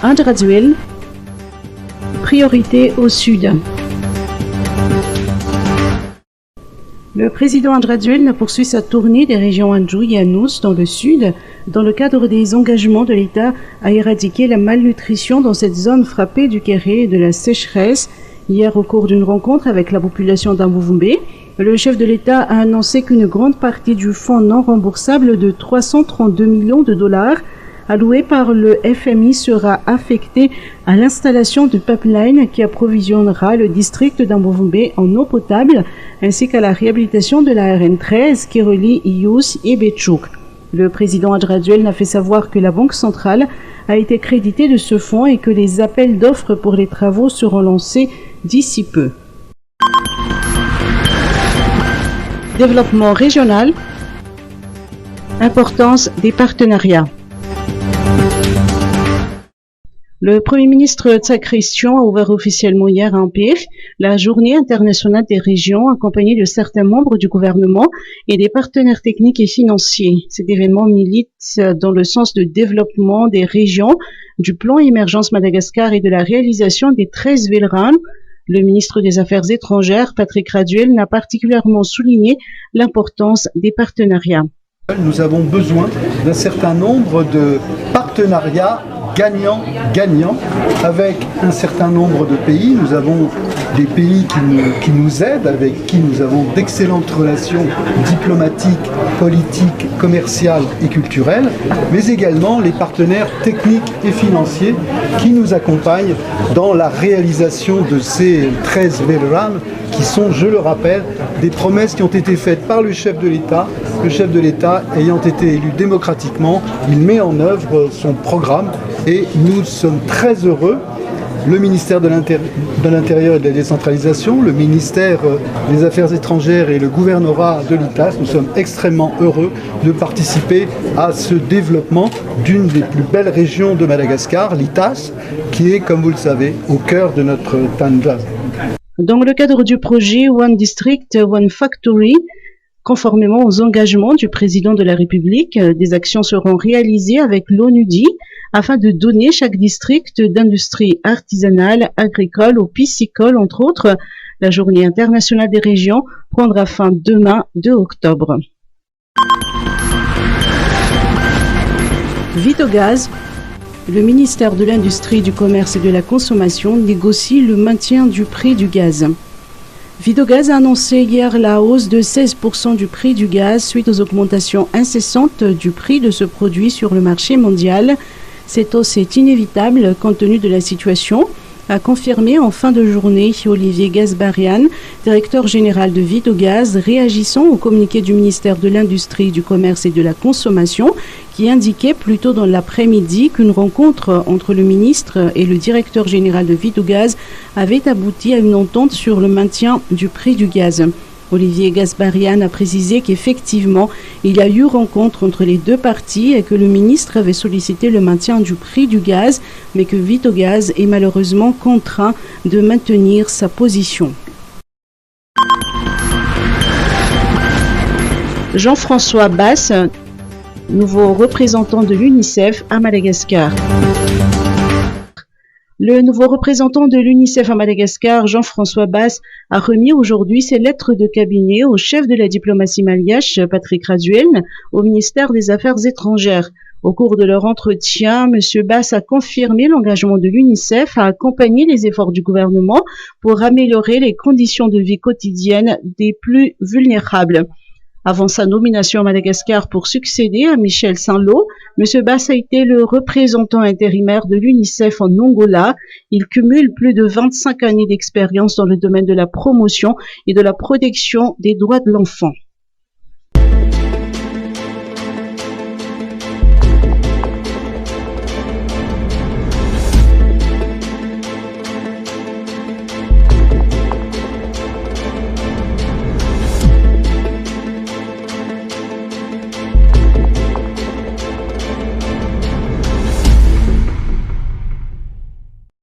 Andrazuel, priorité au sud. Le président Andrazuel poursuit sa tournée des régions Anjou et Anous dans le sud, dans le cadre des engagements de l'État à éradiquer la malnutrition dans cette zone frappée du kéré et de la sécheresse. Hier, au cours d'une rencontre avec la population d'Ambouvoumbe, le chef de l'État a annoncé qu'une grande partie du fonds non remboursable de 332 millions de dollars alloué par le FMI sera affectée à l'installation de pipeline qui approvisionnera le district d'Ambouvoumbe en eau potable, ainsi qu'à la réhabilitation de la RN13 qui relie Ious et Betchouk. Le président Andrazuel n'a fait savoir que la Banque centrale a été créditée de ce fonds et que les appels d'offres pour les travaux seront lancés d'ici peu. Développement régional, importance des partenariats. Le Premier ministre Tsa Christian a ouvert officiellement hier à Empire la Journée internationale des régions, accompagnée de certains membres du gouvernement et des partenaires techniques et financiers. Cet événement milite dans le sens de développement des régions, du plan Émergence Madagascar et de la réalisation des 13 Villerans. Le ministre des Affaires étrangères, Patrick Raduel, n'a particulièrement souligné l'importance des partenariats. Nous avons besoin d'un certain nombre de partenariats gagnant-gagnant avec un certain nombre de pays. Nous avons des pays qui nous aident, avec qui nous avons d'excellentes relations diplomatiques, politiques, commerciales et culturelles, mais également les partenaires techniques et financiers qui nous accompagnent dans la réalisation de ces 13 Villerans qui sont, je le rappelle, des promesses qui ont été faites par le chef de l'État. Le chef de l'État ayant été élu démocratiquement, il met en œuvre son programme et nous sommes très heureux. Le ministère de l'Intérieur et de la Décentralisation, le ministère des Affaires étrangères et le gouvernorat de l'ITAS, nous sommes extrêmement heureux de participer à ce développement d'une des plus belles régions de Madagascar, l'ITAS, qui est, comme vous le savez, au cœur de notre Tanja. Dans le cadre du projet One District, One Factory, conformément aux engagements du président de la République, des actions seront réalisées avec l'ONUDI afin de donner chaque district d'industrie artisanale, agricole ou piscicole, entre autres. La Journée internationale des régions prendra fin demain, 2 octobre. Vitogaz. Le ministère de l'Industrie, du Commerce et de la Consommation négocie le maintien du prix du gaz. Vitogaz a annoncé hier la hausse de 16% du prix du gaz suite aux augmentations incessantes du prix de ce produit sur le marché mondial. Cette hausse est inévitable compte tenu de la situation, a confirmé en fin de journée Olivier Gasbarian, directeur général de Vitogaz, réagissant au communiqué du ministère de l'Industrie, du Commerce et de la Consommation, qui indiquait plus tôt dans l'après-midi qu'une rencontre entre le ministre et le directeur général de Vitogaz avait abouti à une entente sur le maintien du prix du gaz. Olivier Gasbarian a précisé qu'effectivement, il y a eu rencontre entre les deux parties et que le ministre avait sollicité le maintien du prix du gaz, mais que Vitogaz est malheureusement contraint de maintenir sa position. Jean-François Basse, nouveau représentant de l'UNICEF à Madagascar. Le nouveau représentant de l'UNICEF à Madagascar, Jean-François Basse, a remis aujourd'hui ses lettres de cabinet au chef de la diplomatie malgache, Patrick Raduel, au ministère des Affaires étrangères. Au cours de leur entretien, M. Basse a confirmé l'engagement de l'UNICEF à accompagner les efforts du gouvernement pour améliorer les conditions de vie quotidiennes des plus vulnérables. Avant sa nomination à Madagascar pour succéder à Michel Saint-Lô, M. Basse a été le représentant intérimaire de l'UNICEF en Angola. Il cumule plus de 25 années d'expérience dans le domaine de la promotion et de la protection des droits de l'enfant.